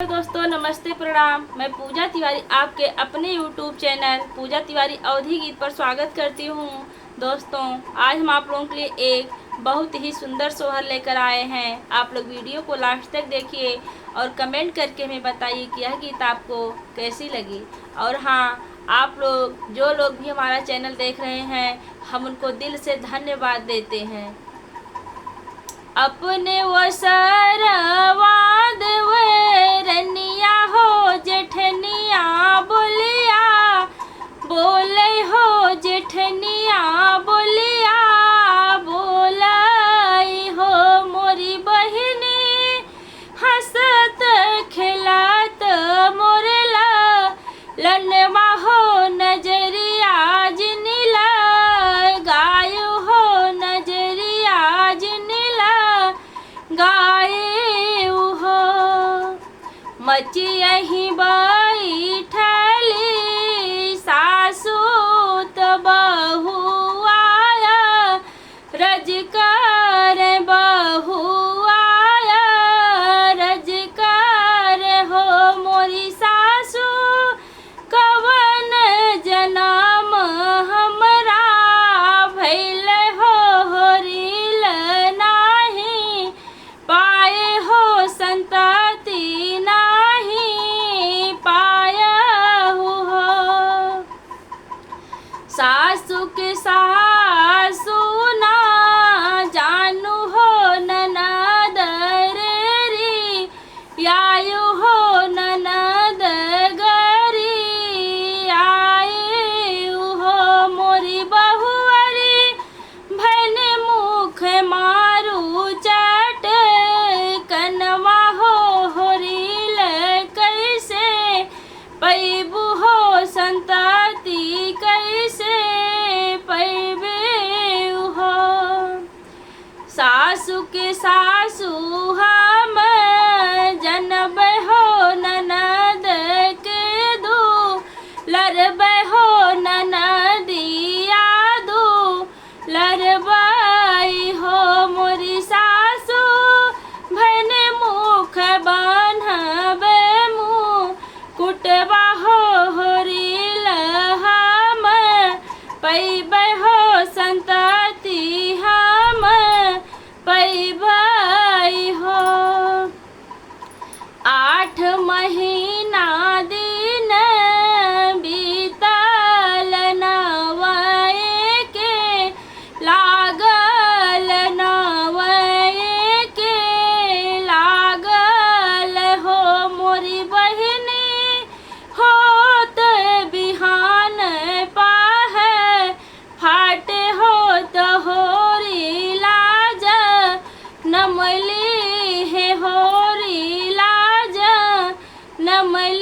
दोस्तों नमस्ते प्रणाम। मैं पूजा तिवारी आपके अपने YouTube चैनल पूजा तिवारी अवधी गीत पर स्वागत करती हूँ। दोस्तों आज हम आप लोगों के लिए एक बहुत ही सुंदर सोहर लेकर आए हैं। आप लोग वीडियो को लास्ट तक देखिए और कमेंट करके हमें बताइए कि यह गीत आपको कैसी लगी। और हाँ, आप लोग जो लोग भी हमारा चैनल देख रहे हैं हम उनको दिल से धन्यवाद देते हैं। अपने वो सरवाद रनिया हो जेठनिया बोलिया बोले हो जेठनिया बोलिया बोलाई हो मोरी बहिनी हंसत खिलात मोरला लनवा हो नजरिया जिनिला गायो हो नजरिया जिनिला गाए हो मचियही बैठली सासू त बहू आया रजकार बहू आया रजकार हो मोरी सासू कवन जन्म हमरा भैल हो होरिल नाही पाए हो संतति नाही पाया हो सासू के सासू ना जानू हो ननद रे आयु हो ननद गरी आयु हो मोरी बहुअरी भन मुख मारू चट कनवा हो होरिल कैसे पैबू हो संतति कैसे पैबे हो सासू के सासू हम जनब हो ननद के दू लरब हो ननदिया दू लरबाई हो मोरी सासू भन मुख बान्हब मुँह कुटबा हो होरिल हम पैब हो संतति हम पैबई हो 8 महीना दिन बीतल नवए के लागल नवए के लागल हो मोरी बहिनी होत बिहान पाह फाट होत होरी लाज नमली है होरी लाज नमली